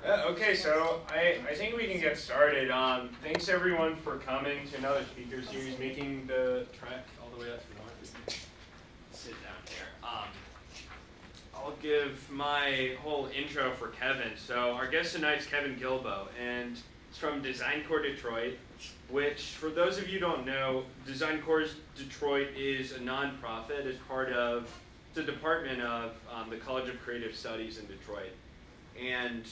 Okay, so I think we can get started. Thanks everyone for coming to another speaker series, making the trek all the way up north. Sit down here. I'll give my whole intro for Kevin. So our guest tonight is Kevin Gilboe, and it's from Design Corps Detroit, which, for those of you who don't know, Design Corps Detroit is a nonprofit as part of the department of the College of Creative Studies in Detroit. And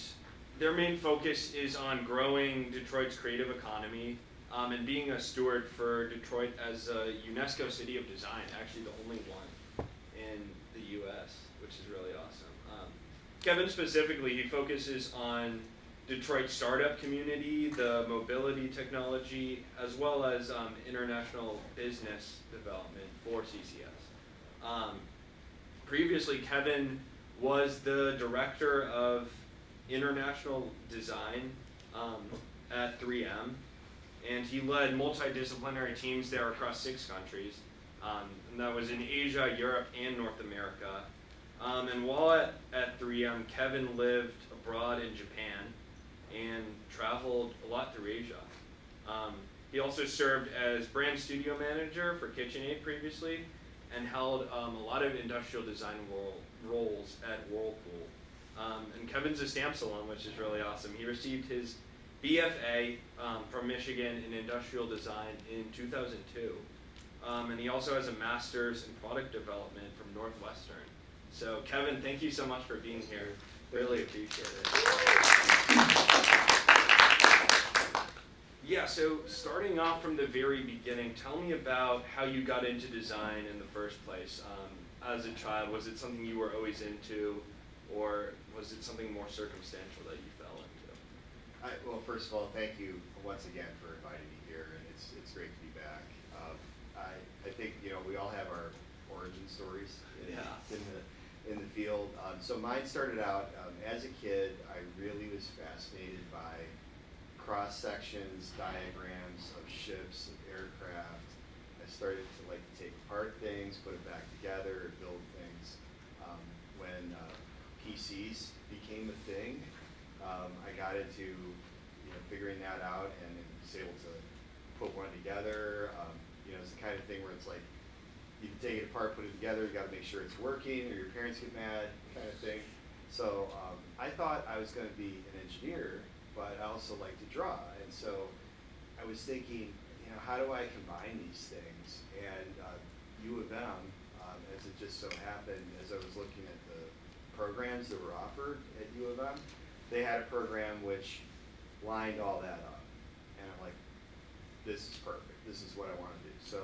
their main focus is on growing Detroit's creative economy and being a steward for Detroit as a UNESCO City of Design, actually the only one in the US, which is really awesome. Kevin specifically, he focuses on Detroit's startup community, the mobility technology, as well as international business development for CCS. Previously, Kevin was the director of international design at 3M, and he led multidisciplinary teams there across 6 countries, and that was in Asia, Europe, and North America. And while at 3M, Kevin lived abroad in Japan and traveled a lot through Asia. He also served as brand studio manager for KitchenAid previously, and held a lot of industrial design roles at Whirlpool. And Kevin's a stamps alum, which is really awesome. He received his BFA from Michigan in industrial design in 2002. And he also has a master's in product development from Northwestern. So Kevin, thank you so much for being here. Really appreciate it. Yeah, so starting off from the very beginning, tell me about how you got into design in the first place. As a child, was it something you were always into, or was it something more circumstantial that you fell into? Well, first of all, thank you once again for inviting me here, and it's great to be back. I think we all have our origin stories in the field. So mine started out as a kid. I really was fascinated by cross sections, diagrams of ships, of aircraft. I started to like to take apart things, put it back together, build things. When PCs became a thing, I got into figuring that out and was able to put one together. It's the kind of thing where it's like you can take it apart, put it together, you got to make sure it's working, or your parents get mad, kind of thing. So I thought I was going to be an engineer, but I also like to draw, and so I was thinking, how do I combine these things? And U of M, as it just so happened, as I was looking at the programs that were offered at U of M, they had a program which lined all that up, and I'm like, this is perfect. This is what I want to do. So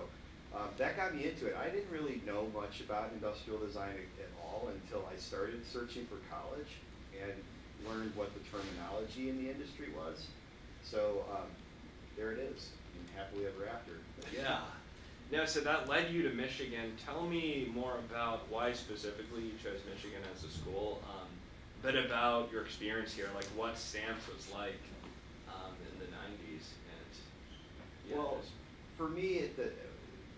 that got me into it. I didn't really know much about industrial design at all until I started searching for college and learned what the terminology in the industry was. So there it is, happily ever after. Yeah. Now, so that led you to Michigan. Tell me more about why specifically you chose Michigan as a school, a bit about your experience here, like what stamps was like in the 90s. And, well, for me,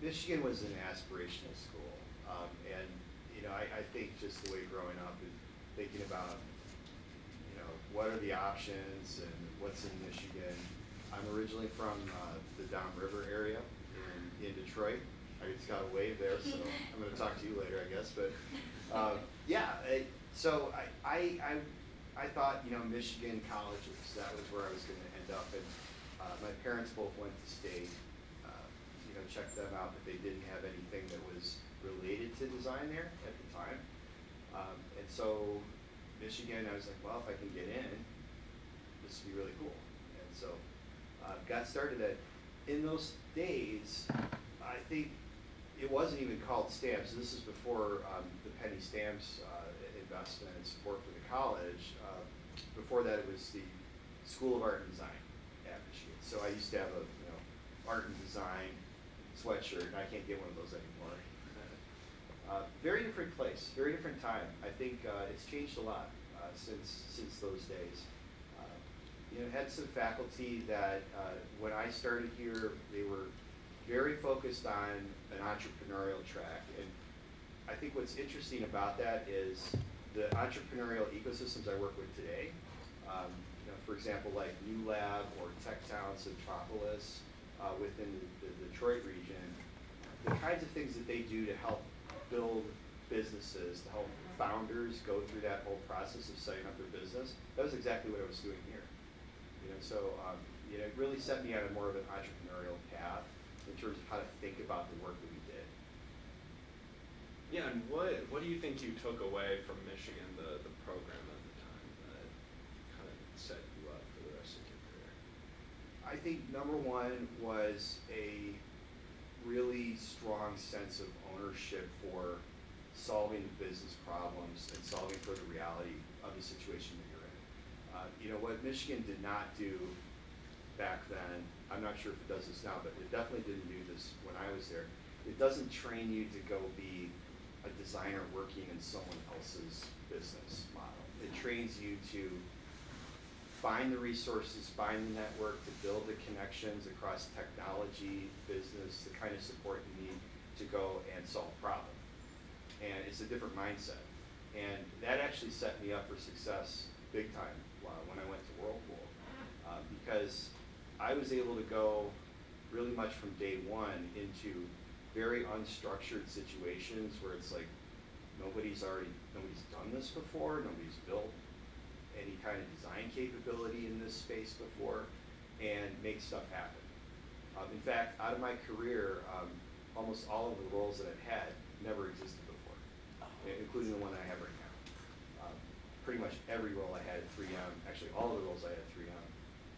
Michigan was an aspirational school. And I think just the way growing up and thinking about what are the options and what's in Michigan. I'm originally from the Downriver area in Detroit. I just got a wave there, so I'm going to talk to you later, I guess. But so I thought Michigan College that was where I was going to end up. And my parents both went to state. Checked them out, but they didn't have anything that was related to design there at the time. And so Michigan, I was like, well, if I can get in, this would be really cool. And so got started at, in those days, I think it wasn't even called stamps. This is before the penny stamps investment and support for the college. Before that, it was the School of Art and Design at Michigan. So I used to have a art and design sweatshirt, and I can't get one of those anymore. Very different place, very different time. I think it's changed a lot since those days. Had some faculty that when I started here, they were very focused on an entrepreneurial track. And I think what's interesting about that is the entrepreneurial ecosystems I work with today For example, like New Lab or Tech Town Metropolis within the Detroit region, the kinds of things that they do to help build businesses, to help founders go through that whole process of setting up their business, that was exactly what I was doing here. It really set me on a more of an entrepreneurial path in terms of how to think about the work that we did. Yeah, and what do you think you took away from Michigan, the program at the time that kind of set you up for the rest of your career? I think number one was a really strong sense of ownership for solving business problems and solving for the reality of the situation that you're in. What Michigan did not do back then, I'm not sure if it does this now, but it definitely didn't do this when I was there. It doesn't train you to go be a designer working in someone else's business model. It trains you to find the resources, find the network, to build the connections across technology, business, the kind of support you need to go and solve a problem. And it's a different mindset. And that actually set me up for success big time when I went to Whirlpool. Because I was able to go really much from day one into very unstructured situations where it's like nobody's done this before, nobody's built any kind of design capability in this space before, and make stuff happen. In fact, out of my career, almost all of the roles that I've had never existed before, including the one I have right now. Pretty much every role I had at 3M, actually all of the roles I had at 3M,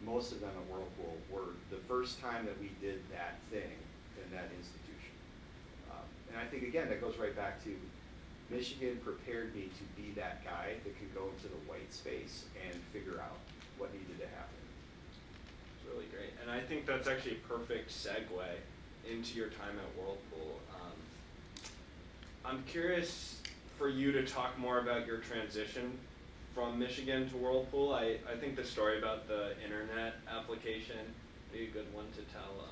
most of them at Whirlpool were the first time that we did that thing in that institution. And I think, again, that goes right back to Michigan prepared me to be that guy that could go into the white space and figure out what needed to happen. It's really great. And I think that's actually a perfect segue into your time at Whirlpool. I'm curious for you to talk more about your transition from Michigan to Whirlpool. I think the story about the internet application would be a good one to tell.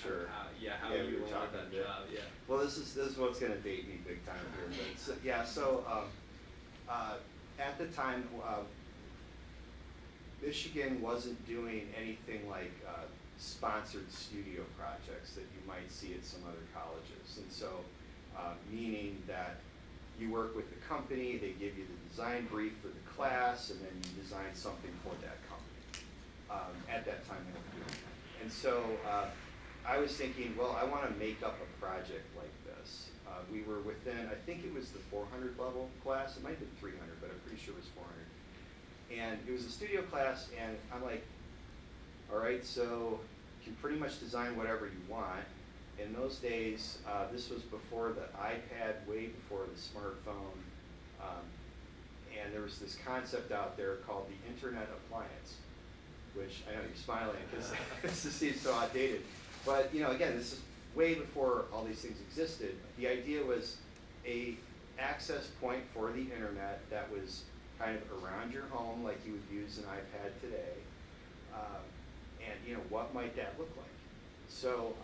Sure. How you landed that job. Yeah. Well, this is what's going to date me big time here. But at the time, Michigan wasn't doing anything like sponsored studio projects that you might see at some other colleges, and so meaning that you work with the company, they give you the design brief for the class, and then you design something for that company. At that time, they were doing that. And so I was thinking, well, I want to make up a project like this. We were within, I think it was the 400 level class. It might have been 300, but I'm pretty sure it was 400. And it was a studio class, and I'm like, all right, so you can pretty much design whatever you want. In those days, this was before the iPad, way before the smartphone, and there was this concept out there called the Internet Appliance, which I know you're smiling because this seems so outdated. But again, this is way before all these things existed. The idea was a access point for the internet that was kind of around your home, like you would use an iPad today, and what might that look like? So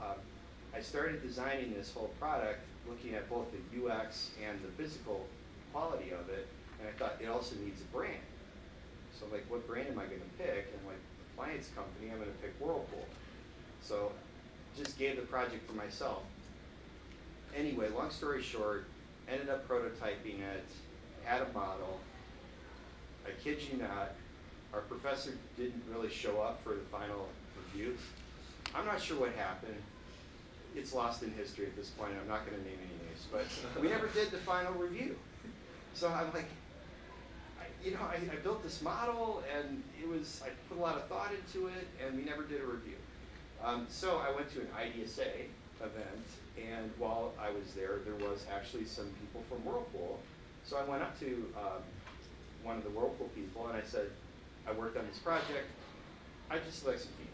I started designing this whole product, looking at both the UX and the physical quality of it, and I thought it also needs a brand. So like, what brand am I going to pick? And like, appliance company, I'm going to pick Whirlpool. So just gave the project to myself. Anyway, long story short, ended up prototyping it, had a model. I kid you not, our professor didn't really show up for the final review. I'm not sure what happened. It's lost in history at this point. I'm not going to name any names, but we never did the final review. So I'm like, I built this model, and I put a lot of thought into it, and we never did a review. So I went to an IDSA event, and while I was there was actually some people from Whirlpool. So I went up to one of the Whirlpool people, and I said, I worked on this project. I'd just like some feedback.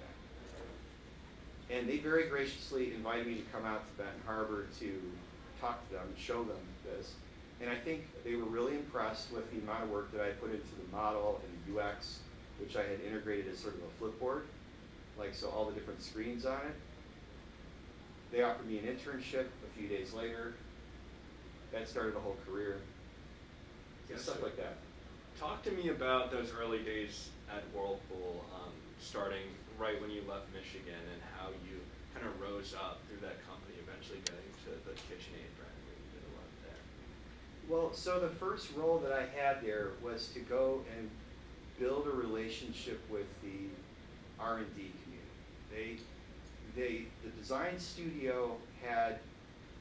And they very graciously invited me to come out to Benton Harbor to talk to them, show them this. And I think they were really impressed with the amount of work that I put into the model and the UX, which I had integrated as sort of a flipboard, so all the different screens on it. They offered me an internship a few days later. That started a whole career. Yeah, Stuff like that. talk to me about those early days at Whirlpool, starting right when you left Michigan, and how you kind of rose up through that company, eventually getting to the KitchenAid brand where you did a lot there. Well, so the first role that I had there was to go and build a relationship with the R&D community. The design studio had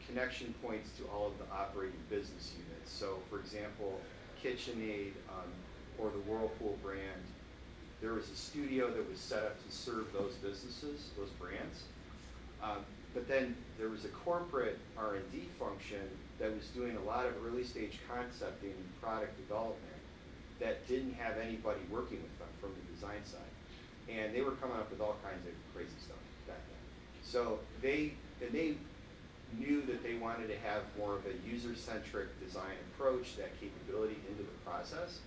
connection points to all of the operating business units. So, for example, KitchenAid or the Whirlpool brand, there was a studio that was set up to serve those businesses, those brands. But then there was a corporate R&D function that was doing a lot of early stage concepting and product development that didn't have anybody working with them from the design side. And they were coming up with all kinds of crazy stuff back then. So they knew that they wanted to have more of a user-centric design approach, that capability into the process.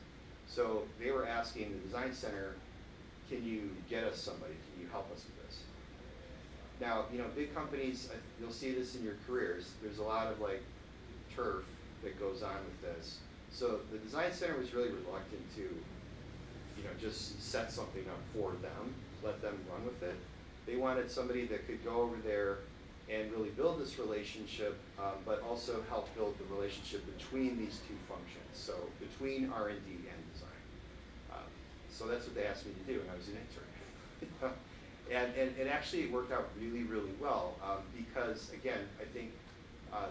So they were asking the design center, can you get us somebody? Can you help us with this? Now, big companies, you'll see this in your careers, there's a lot of like turf that goes on with this. So the design center was really reluctant to, just set something up for them, let them run with it. They wanted somebody that could go over there and really build this relationship, but also help build the relationship between these two functions, so between R&D and design. So that's what they asked me to do, and I was an intern. And actually it worked out really, really well, because again, I think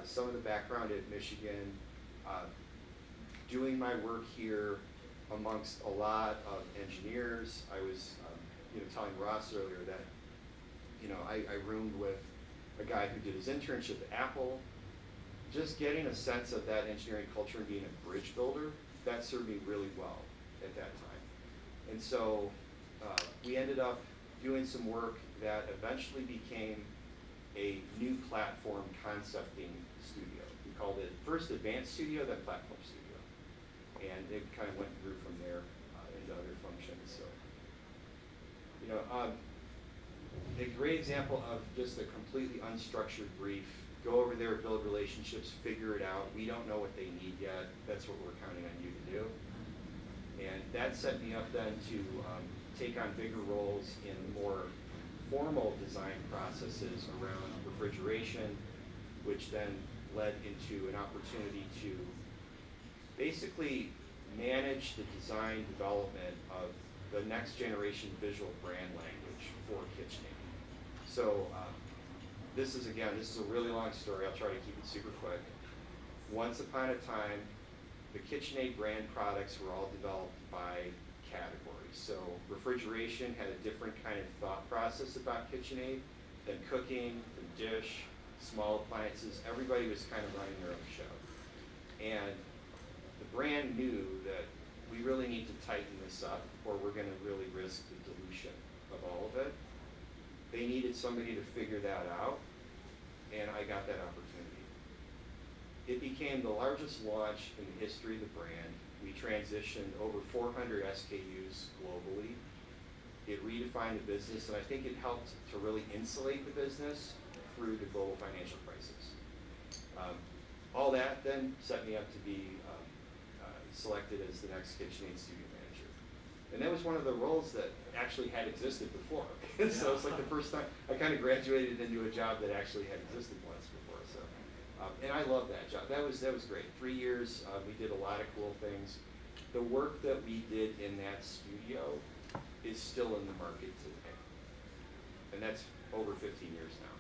some of the background at Michigan, doing my work here amongst a lot of engineers. I was telling Ross earlier that I roomed with a guy who did his internship at Apple. Just getting a sense of that engineering culture and being a bridge builder, that served me really well at that time. And so we ended up doing some work that eventually became a new platform concepting studio. We called it first Advanced Studio, then Platform Studio. And it kind of went through from there into other functions. So, a great example of just a completely unstructured brief. Go over there, build relationships, figure it out. We don't know what they need yet. That's what we're counting on you to do. And that set me up then to take on bigger roles in more formal design processes around refrigeration, which then led into an opportunity to basically manage the design development of the next generation visual brand language for KitchenAid. So this is a really long story. I'll try to keep it super quick. Once upon a time, the KitchenAid brand products were all developed by categories. So refrigeration had a different kind of thought process about KitchenAid than cooking, than dish, small appliances. Everybody was kind of running their own show. And the brand knew that we really need to tighten this up or we're going to really risk the dilution of all of it. They needed somebody to figure that out, and I got that opportunity. It became the largest launch in the history of the brand. We transitioned over 400 SKUs globally. It redefined the business, and I think it helped to really insulate the business through the global financial crisis. All that then set me up to be selected as the next KitchenAid studio manager. And that was one of the roles that actually had existed before. So it's like the first time I kind of graduated into a job that actually had existed once before. So, and I love that job. That was great. 3 years, we did a lot of cool things. The work that we did in that studio is still in the market today. And that's over 15 years now.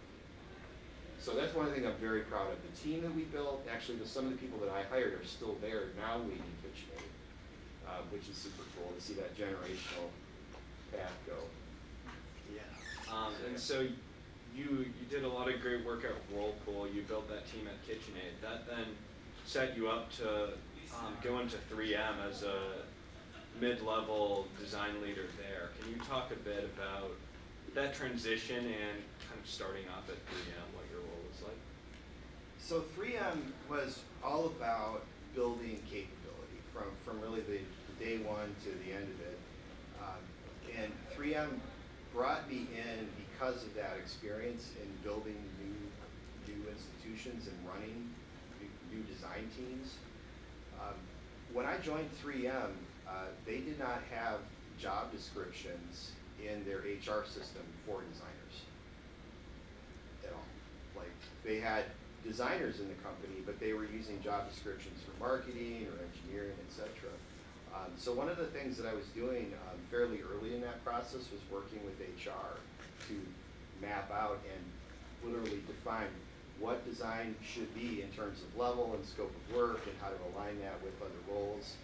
So that's one thing I'm very proud of. The team that we built, actually some of the people that I hired are still there now leading KitchenAid, which is super cool to see that generational path go. Yeah. And so you did a lot of great work at Whirlpool. You built that team at KitchenAid. That then set you up to go into 3M as a mid-level design leader there. Can you talk a bit about that transition and kind of starting off at 3M, what your role was like? So 3M was all about building capability from really the day one to the end of it. And 3M brought me in because of that experience in building new institutions and running new design teams. When I joined 3M, they did not have job descriptions in their HR system for designers at all. Like, they had designers in the company, but they were using job descriptions for marketing or engineering, etc. So one of the things that I was doing fairly early in that process was working with HR to map out and literally define what design should be in terms of level and scope of work and how to align that with other roles.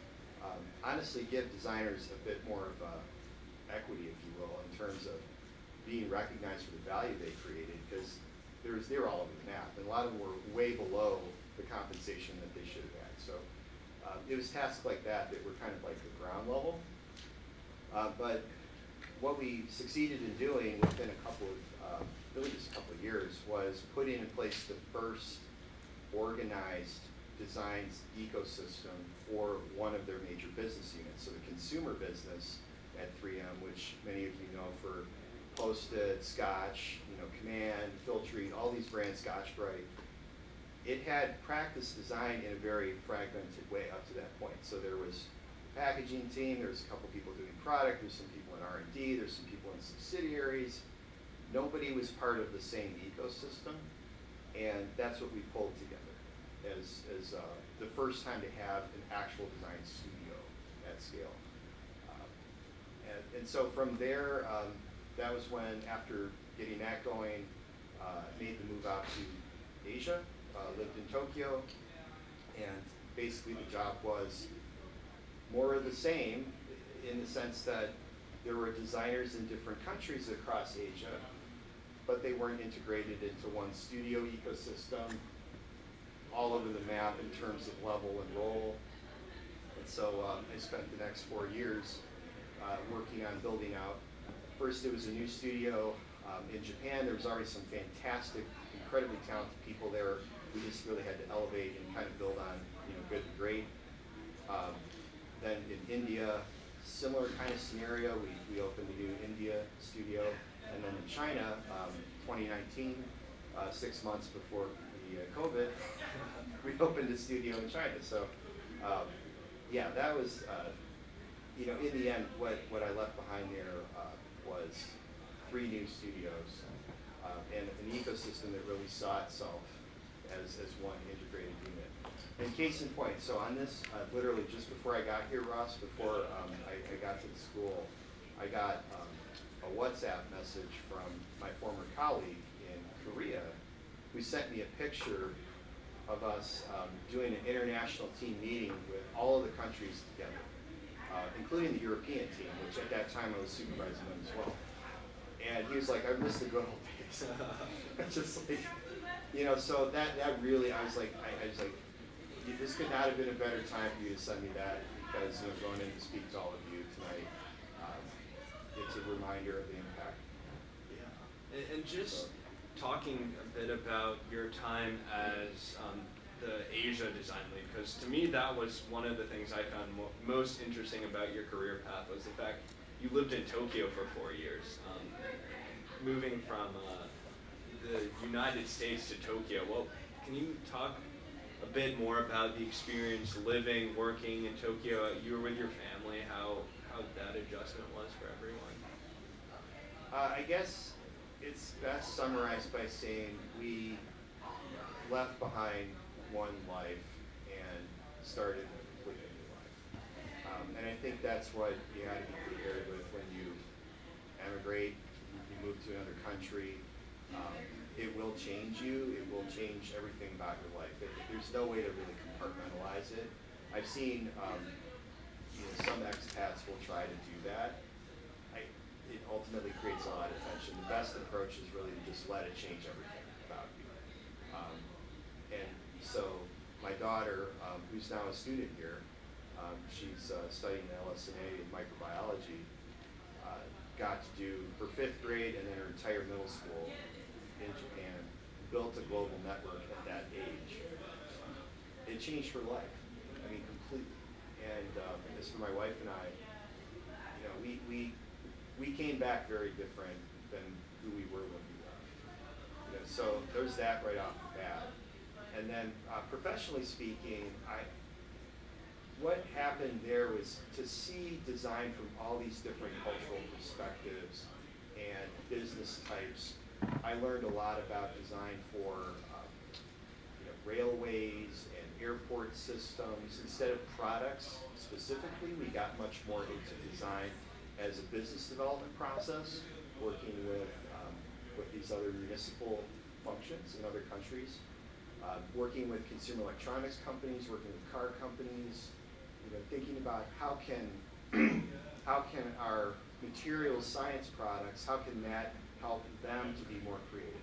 Honestly, give designers a bit more of equity, if you will, in terms of being recognized for the value they created, because they were all over the map, and a lot of them were way below the compensation that they should have had. So it was tasks like that that were kind of like the ground level. But what we succeeded in doing within a couple of, really just a couple of years, was putting in place the first organized designs ecosystem for one of their major business units. So the consumer business at 3M, which many of you know for Post-it, Scotch, Command, Filtrete, all these brands, Scotch-Brite, it had practiced design in a very fragmented way up to that point. So there was a packaging team, there was a couple people doing product, there's some people in R&D, there's some people in subsidiaries. Nobody was part of the same ecosystem, and that's what we pulled together as the first time to have an actual design studio at scale. And so from there, that was when, after getting that going, made the move out to Asia, lived in Tokyo, and basically the job was more of the same in the sense that there were designers in different countries across Asia, but they weren't integrated into one studio ecosystem all over the map in terms of level and role. And so I spent the next 4 years working on building out. First, it was a new studio in Japan. There was already some fantastic, incredibly talented people there. We just really had to elevate and kind of build on, good and great. Then in India, similar kind of scenario. We opened a new India studio. And then in China, 2019, 6 months before the COVID, we opened a studio in China. So, yeah, that was, in the end, what I left behind there was 3 new studios and an ecosystem that really saw itself as one integrated unit. And case in point, so on this, literally just before I got here, Ross, before I got to the school, I got a WhatsApp message from my former colleague in Korea who sent me a picture of us doing an international team meeting with all of the countries together, including the European team, which at that time I was supervising them as well. And he was like, I miss the good old days. Just like, so that really, I was like, this could not have been a better time for you to send me that, because going in to speak to all of you tonight, it's a reminder of the impact. Yeah, and just talking a bit about your time as the Asia design lead, because to me that was one of the things I found most interesting about your career path was the fact you lived in Tokyo for 4 years. Moving from the United States to Tokyo, well, can you talk a bit more about the experience living, working in Tokyo? You were with your family, how that adjustment was for everyone? I guess it's best summarized by saying we left behind one life and started a completely new life. And I think that's what you got to be prepared with when you emigrate, you move to another country. It will change you. It will change everything about your life. There's no way to really compartmentalize it. I've seen some expats will try to do that. It ultimately creates a lot of tension. The best approach is really to just let it change everything about you. And so my daughter, who's now a student here, she's studying LS&A in microbiology, got to do her 5th grade and then her entire middle school in Japan, built a global network at that age. It changed her life, completely. And as for my wife and I, we came back very different than who we were when we left. So there's that right off the bat. And then professionally speaking, what happened there was to see design from all these different cultural perspectives and business types. I learned a lot about design for railways and airport systems. Instead of products specifically, we got much more into design as a business development process, working with these other municipal functions in other countries, working with consumer electronics companies, working with car companies, thinking about how can our materials science products, how can that help them to be more creative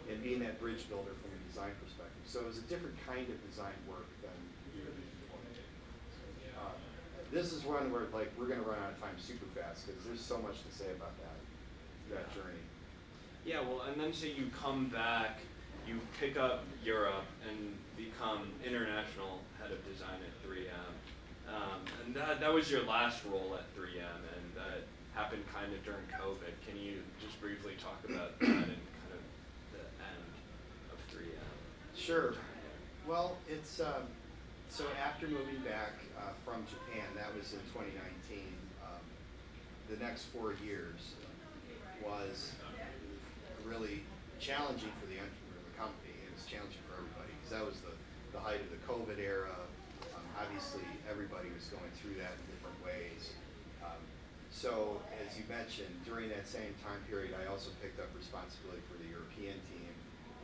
and being that bridge builder from a design perspective. So it was a different kind of design work than we were doing before. This is one where we're going to run out of time super fast because there's so much to say about that journey. Yeah, well, and then say you come back, you pick up Europe and become international head of design at 3M. And that was your last role at 3M, and that happened kind of during COVID. Can you just briefly talk about that and kind of the end of 3M? Sure. Well, it's so after moving back from Japan, that was in 2019. The next 4 years was really challenging for the company. It was challenging for everybody because that was the height of the COVID era. Obviously, everybody was going through that in different ways. So, as you mentioned, during that same time period, I also picked up responsibility for the European team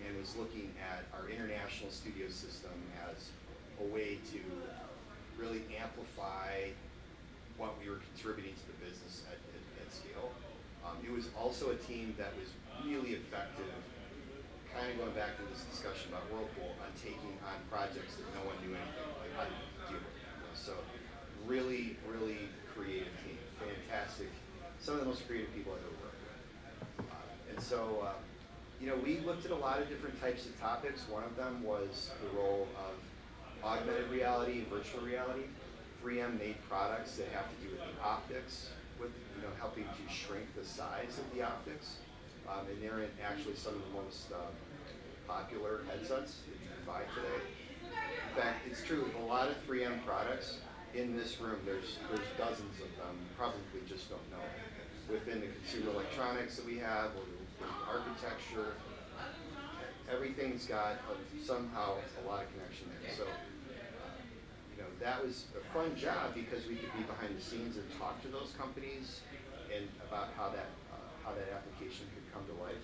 and was looking at our international studio system as a way to really amplify what we were contributing to the business at scale. It was also a team that was really effective, kind of going back to this discussion about Whirlpool, on taking on projects that no one knew anything like how to deal with. So really, really creative team, fantastic, some of the most creative people I've ever worked with. And so, we looked at a lot of different types of topics. One of them was the role of augmented reality and virtual reality. 3M made products that have to do with the optics, with helping to shrink the size of the optics. And they're in actually some of the most popular headsets that you can buy today. In fact, it's true, a lot of 3M products in this room, there's dozens of them, probably just don't know it. Within the consumer electronics that we have, or the architecture, everything's got somehow a lot of connection there. So, that was a fun job because we could be behind the scenes and talk to those companies and about how that application could come to life.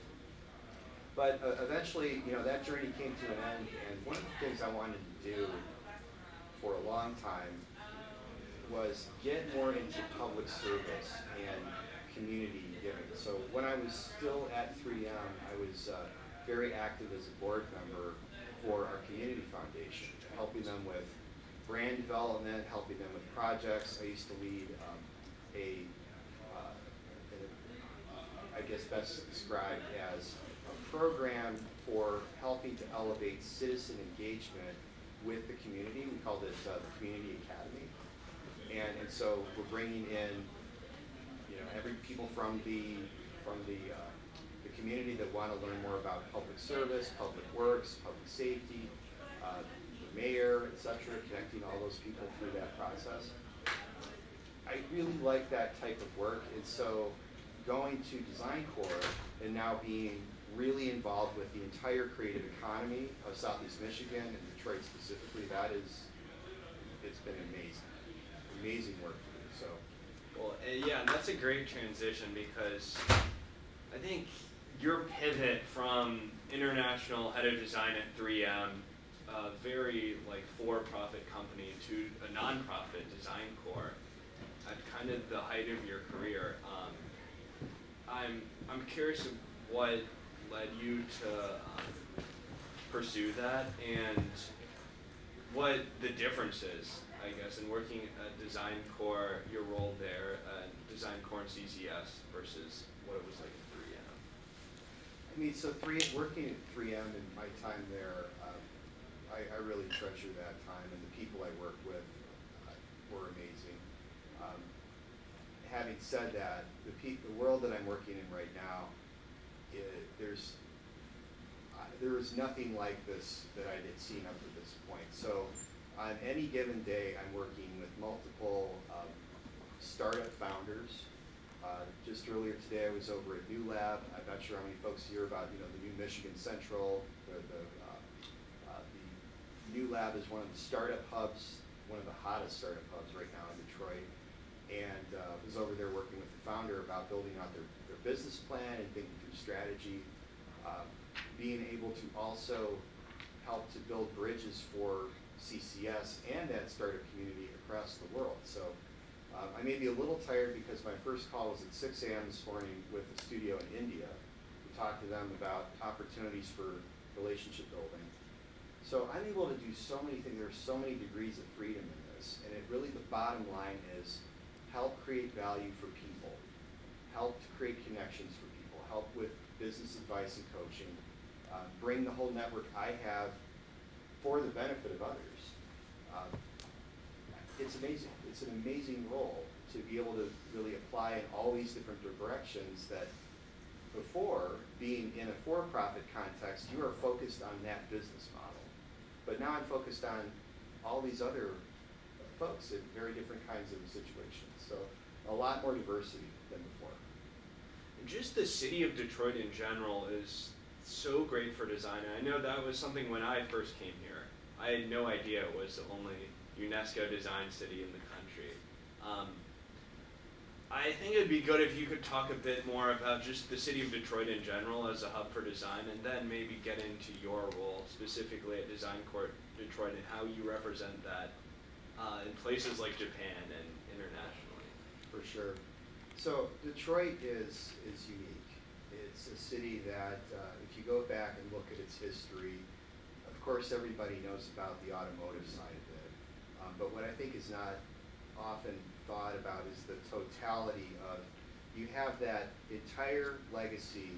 But eventually, that journey came to an end, and one of the things I wanted to do for a long time was get more into public service and community giving. So when I was still at 3M, I was very active as a board member for our community foundation, helping them with brand development, helping them with projects. I used to lead I guess best described as a program for helping to elevate citizen engagement with the community. We called it the Community Academy. And so we're bringing in every people from the community that want to learn more about public service, public works, public safety, the mayor, etc., connecting all those people through that process. I really like that type of work, and so going to Design Corps and now being really involved with the entire creative economy of Southeast Michigan and Detroit specifically, it's been amazing work to do. So, well, yeah, and that's a great transition because I think your pivot from international head of design at 3M, a very for-profit company, to a nonprofit Design Corps at kind of the height of your career. I'm curious of what led you to pursue that and what the difference is, I guess, in working at Design Corps, your role there at Design Corps and CCS versus what it was like at 3M. I mean, so working at 3M and my time there, I really treasure that time, and the people I worked with were amazing. Having said that, the world that I'm working in right now, there is nothing like this that I had seen up to this point. So on any given day, I'm working with multiple startup founders. Just earlier today, I was over at New Lab. I'm not sure how many folks hear about the new Michigan Central. The New Lab is one of the startup hubs, one of the hottest startup hubs right now in Detroit. And was over there working with the founder about building out their business plan and thinking through strategy. Being able to also help to build bridges for CCS and that startup community across the world. So I may be a little tired because my first call was at 6 a.m. this morning with the studio in India to talk to them about opportunities for relationship building. So I'm able to do so many things. There's so many degrees of freedom in this, and it really, the bottom line is help create value for people, help to create connections for people, help with business advice and coaching, bring the whole network I have for the benefit of others. It's amazing. It's an amazing role to be able to really apply in all these different directions that before, being in a for-profit context, you are focused on that business model. But now I'm focused on all these other folks in very different kinds of situations. So a lot more diversity than before. And just the city of Detroit in general is so great for design. And I know that was something when I first came here. I had no idea it was the only UNESCO design city in the country. I think it'd be good if you could talk a bit more about just the city of Detroit in general as a hub for design, and then maybe get into your role specifically at Design Court Detroit and how you represent that in places like Japan and internationally. For sure. So Detroit is unique. It's a city that, if you go back and look at its history, of course everybody knows about the automotive side of it. But what I think is not often thought about is the totality of, you have that entire legacy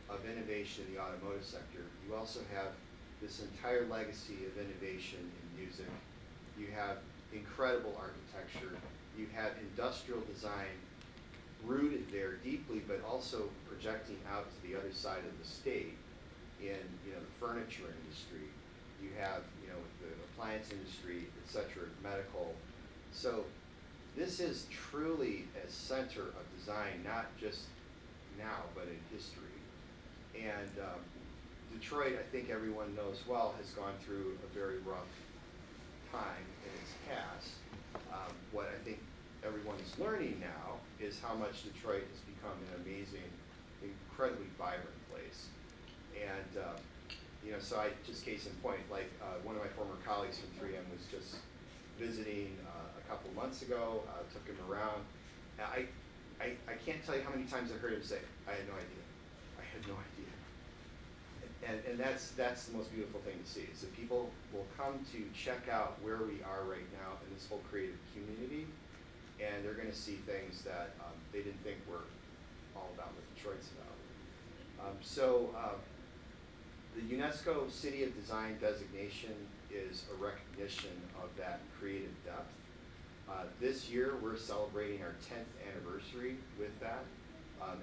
of innovation in the automotive sector. You also have this entire legacy of innovation in music. You have incredible architecture. You have industrial design rooted there deeply, but also projecting out to the other side of the state in the furniture industry. You have the appliance industry, et cetera, medical. So this is truly a center of design, not just now, but in history. And Detroit, I think everyone knows well, has gone through a very rough time in its past. What I think everyone is learning now is how much Detroit has become an amazing, incredibly vibrant place. And so I just case in point, like one of my former colleagues from 3M was just visiting a couple months ago, took him around. I can't tell you how many times I heard him say, I had no idea. I had no idea. And that's the most beautiful thing to see, is that people will come to check out where we are right now in this whole creative community, and they're going to see things that they didn't think were all about what Detroit's about. The UNESCO City of Design designation is a recognition of that creative depth. This year, we're celebrating our 10th anniversary with that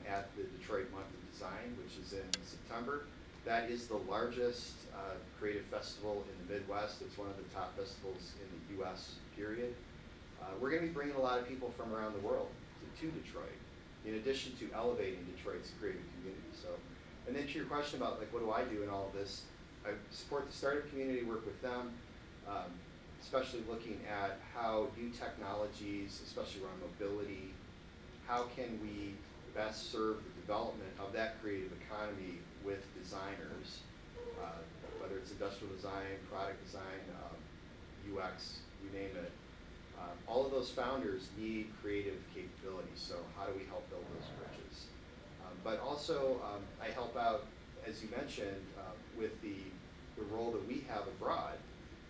at the Detroit Month of Design, which is in September. That is the largest creative festival in the Midwest. It's one of the top festivals in the U.S., period. We're going to be bringing a lot of people from around the world to Detroit, in addition to elevating Detroit's creative community. And then to your question about what do I do in all of this, I support the startup community, work with them, especially looking at how new technologies, especially around mobility, how can we best serve the development of that creative economy with designers, whether it's industrial design, product design, UX, you name it. All of those founders need creative capabilities, so how do we help build those bridges? But also, I help out, as you mentioned, with the role that we have abroad.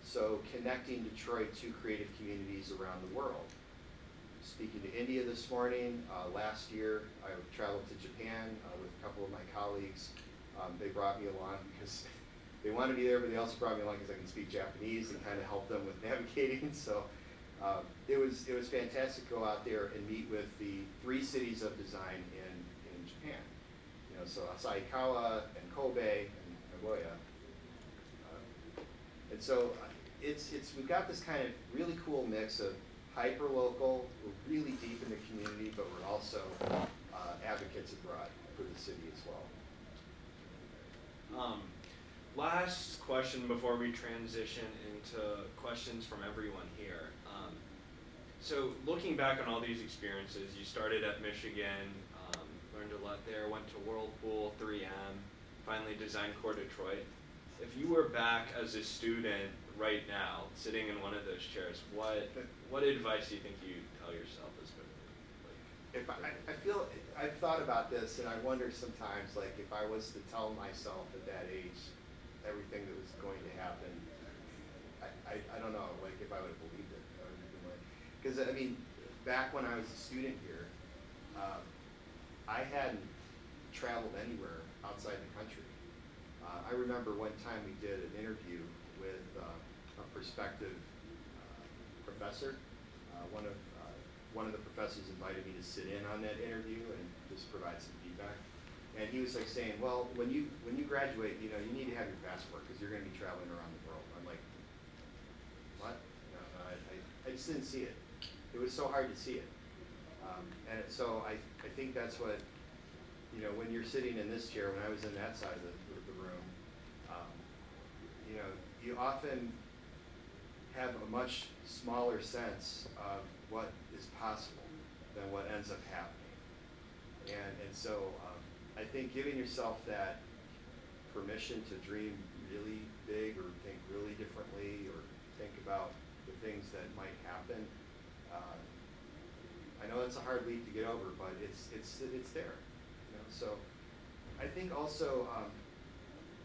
So connecting Detroit to creative communities around the world. Speaking to India this morning, last year I traveled to Japan with a couple of my colleagues. They brought me along because they wanted to be there, but they also brought me along because I can speak Japanese and kind of help them with navigating. So it was fantastic to go out there and meet with the 3 cities of design in Japan. So Asahikawa and Kobe and Nagoya. And so we've got this kind of really cool mix of hyper-local, we're really deep in the community, but we're also advocates abroad for the city as well. Last question before we transition into questions from everyone here. So looking back on all these experiences, you started at Michigan, learned a lot there, went to Whirlpool, 3M, finally Design Core Detroit. If you were back as a student right now, sitting in one of those chairs, what advice do you think you tell yourself as If I feel, I've thought about this, and I wonder sometimes, like, if I was to tell myself at that age everything that was going to happen, I don't know, like, if I would have believed it. Because, I mean, back when I was a student here, I hadn't traveled anywhere outside the country. I remember one time we did an interview with a prospective professor. One of the professors invited me to sit in on that interview and just provide some feedback. And he was like saying, well, when you graduate, you need to have your passport because you're going to be traveling around the world. I'm like, what? No, I just didn't see it. It was so hard to see it. And so I think that's what, when you're sitting in this chair, when I was in that side of the room, you often have a much smaller sense of what is possible than what ends up happening. And so I think giving yourself that permission to dream really big or think really differently or think about the things that might happen, I know that's a hard leap to get over, but it's there. So I think also,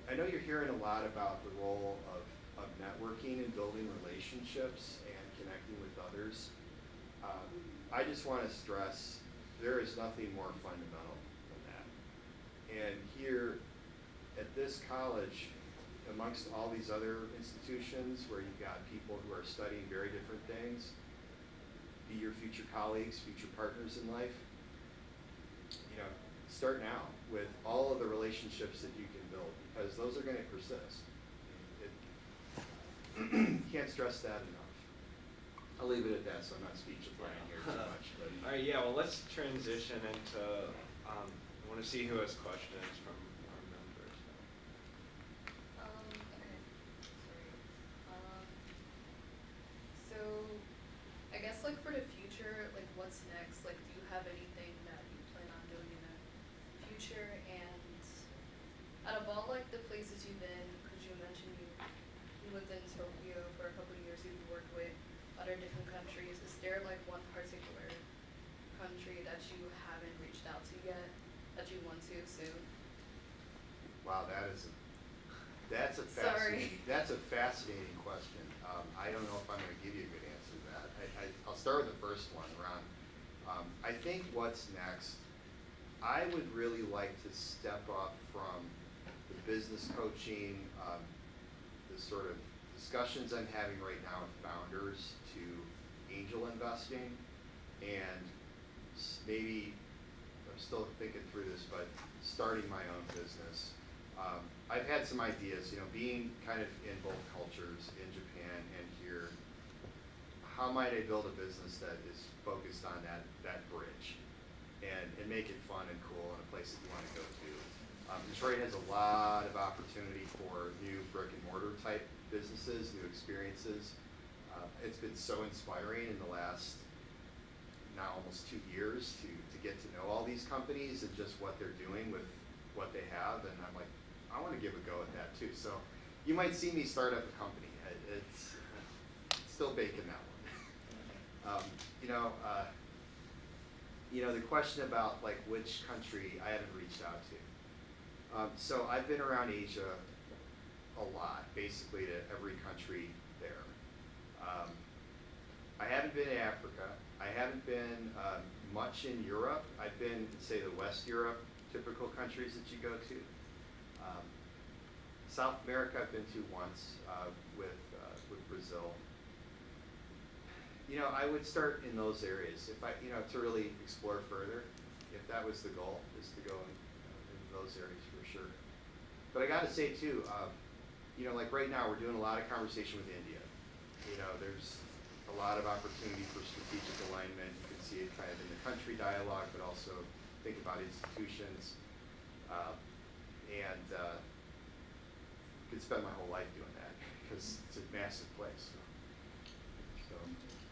I know you're hearing a lot about the role of networking and building relationships and connecting with others. I just want to stress there is nothing more fundamental than that. And here at this college, amongst all these other institutions where you've got people who are studying very different things, be your future colleagues, future partners in life, start now with all of the relationships that you can build because those are going to persist. Can't stress that enough. I'll leave it at that so I'm not speechifying here too much. But. All right, yeah, well, let's transition into, I want to see who has questions from our members. Okay, sorry. So, I guess, like, for the future, like, what's next? Like, do you have anything that you plan on doing in the future? And out of all, like, the places you've been, because you mentioned you lived in Tokyo for a couple of years, you've worked with other different countries. Is there, like, one particular country that you haven't reached out to yet that you want to soon? Wow, that's a fascinating question. I don't know if I'm going to give you a good answer to that. I'll start with the first one, Ron. I think what's next, I would really like to step up from the business coaching, the sort of discussions I'm having right now with founders to angel investing, and maybe, I'm still thinking through this, but starting my own business. I've had some ideas, being kind of in both cultures, in Japan and here, how might I build a business that is focused on that bridge and make it fun and cool and a place that you want to go to. Detroit has a lot of opportunity for new brick and mortar type businesses, new experiences. It's been so inspiring in the last now almost 2 years to get to know all these companies and just what they're doing with what they have, and I'm like, I want to give a go at that too. So you might see me start up a company. It's still baking that one. The question about like which country I haven't reached out to. So I've been around Asia a lot, basically to every country there. I haven't been to Africa. I haven't been much in Europe. I've been, say, the West Europe, typical countries that you go to. South America I've been to once with Brazil. I would start in those areas if I, to really explore further. If that was the goal, is to go in those areas for sure. But I got to say too, like right now we're doing a lot of conversation with India. there's a lot of opportunity for strategic alignment. You can see it kind of in the country dialogue, but also think about institutions. And could spend my whole life doing that because it's a massive place. So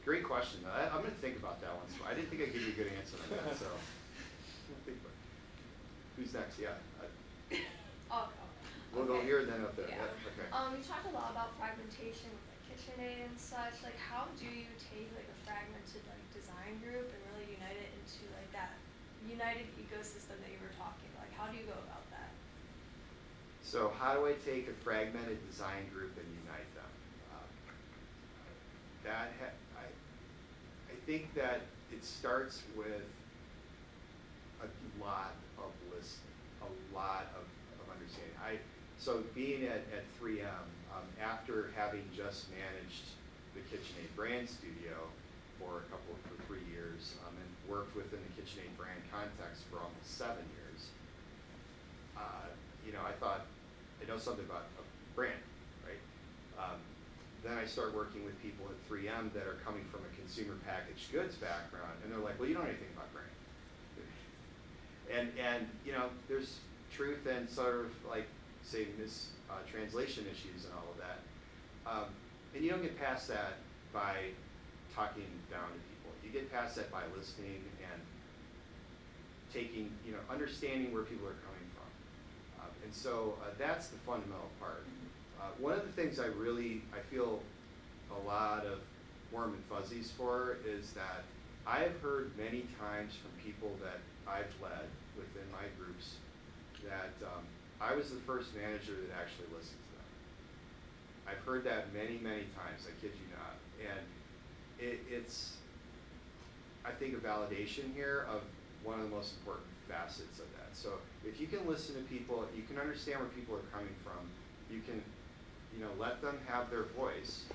great question. I'm going to think about that one. So I didn't think I'd give you a good answer on that. So think about it. Who's next? Yeah. I'll go. We'll go here and then up there. Yeah. Yep. Okay. You talked a lot about fragmentation with like KitchenAid and such. Like, how do you take like a fragmented like design group and really unite it into like that united ecosystem that you were talking about? Like, how do you go about that? So how do I take a fragmented design group and unite them? I think that it starts with a lot of listening, a lot of understanding. So being at 3M, after having just managed the KitchenAid brand studio for 3 years, and worked within the KitchenAid brand context for almost 7 years, I thought I know something about a brand, right? Then I start working with people at 3M that are coming from a consumer packaged goods background, and they're like, well, you don't know anything about brand. And there's truth and sort of like, say, translation issues and all of that. And you don't get past that by talking down to people. You get past that by listening and taking, understanding where people are coming from. And so that's the fundamental part. One of the things I feel a lot of warm and fuzzies for is that I've heard many times from people that I've led within my groups that I was the first manager that actually listened to them. I've heard that many, many times, I kid you not. And it's, I think, a validation here of one of the most important facets of that. So if you can listen to people, you can understand where people are coming from, you can let them have their voice.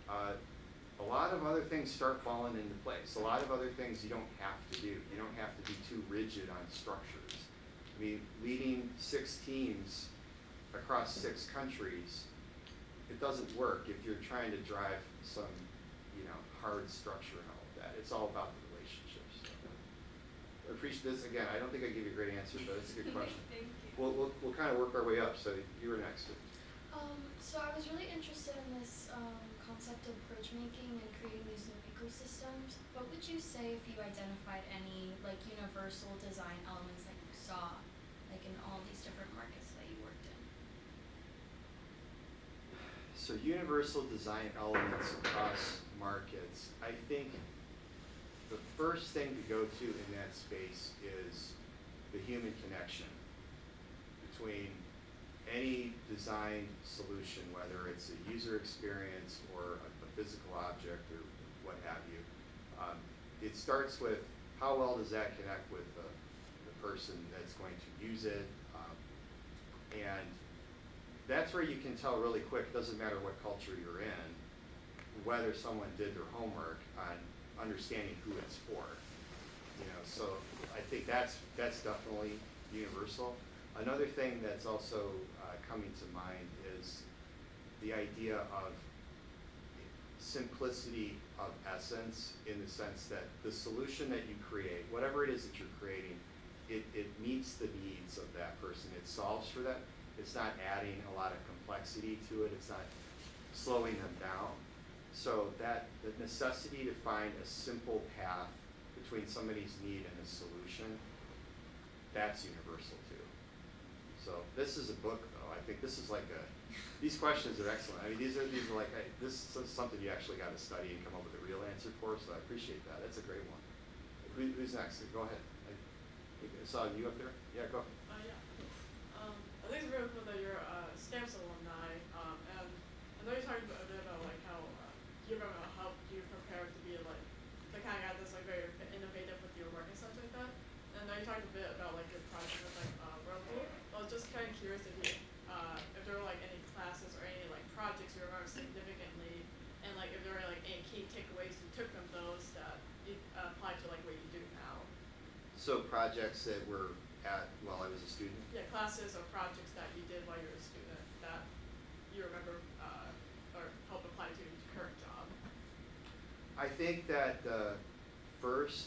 A lot of other things start falling into place. A lot of other things you don't have to do. You don't have to be too rigid on structures. I mean, leading 6 teams across 6 countries, it doesn't work if you're trying to drive some, hard structure and all of that. It's all about the relationships. I appreciate this. Again, I don't think I gave you a great answer, but it's a good question. Thank you. We'll kind of work our way up. So you were next. So I was really interested in this concept of bridge making and creating these new ecosystems. What would you say if you identified any like universal design elements that you saw like in all these different markets that you worked in? So universal design elements across markets. I think the first thing to go to in that space is the human connection between any design solution, whether it's a user experience or a physical object or what have you. It starts with how well does that connect with the person that's going to use it. And that's where you can tell really quick, doesn't matter what culture you're in, whether someone did their homework on understanding who it's for. So I think that's definitely universal. Another thing that's also coming to mind is the idea of simplicity of essence, in the sense that the solution that you create, whatever it is that you're creating, it meets the needs of that person. It solves for that. It's not adding a lot of complexity to it. It's not slowing them down. So that the necessity to find a simple path between somebody's need and a solution, that's universal too. So this is a book, though. I think this is like these questions are excellent. I mean, these are like, this is something you actually got to study and come up with a real answer for, so I appreciate that. That's a great one. Who's next? Go ahead. I saw you up there. Yeah, go. Yeah. I think it's really cool that you're Stamps alumni, and I know you talked a bit about like how you're going to help you prepare to be like the kind of guy that's like very innovative with your work and stuff like that. And I know you talked a bit about like your project with like Roku. I was just kind of curious if there were like any classes or any like projects you remember significantly, and like if there were like any key takeaways you took from those that you applied to like what you do now. So projects that were at while I was a student? Yeah, classes or projects that you did while you were a student that you remember or helped apply to your current job. I think that the first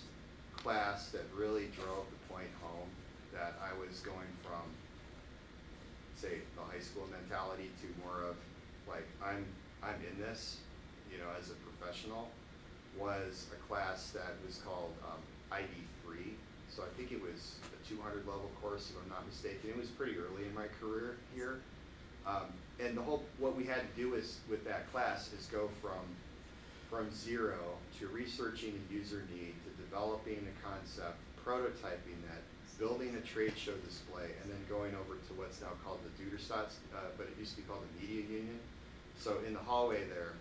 class that really drove the point home that I was going from, say, the high school mentality to more of like I'm in this, you know, as a professional, was a class that was called ID3. So I think it was a 200 level course, if I'm not mistaken. It was pretty early in my career here. And what we had to do with that class is go from zero to researching a user need, to developing a concept, prototyping that, building a trade show display, and then going over to what's now called the Duderstadt, but it used to be called the Media Union. So in the hallway there,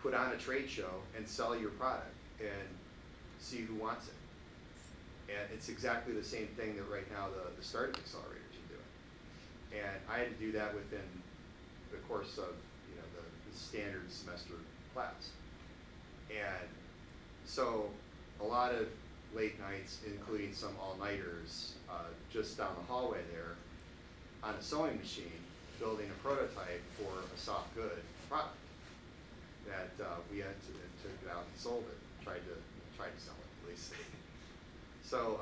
put on a trade show and sell your product and see who wants it. And it's exactly the same thing that right now the startup accelerators are doing. And I had to do that within the course of, you know, the standard semester class. And so a lot of late nights, including some all-nighters, just down the hallway there on a sewing machine, building a prototype for a soft good product that we had to took it out and sold it, tried to sell it at least. So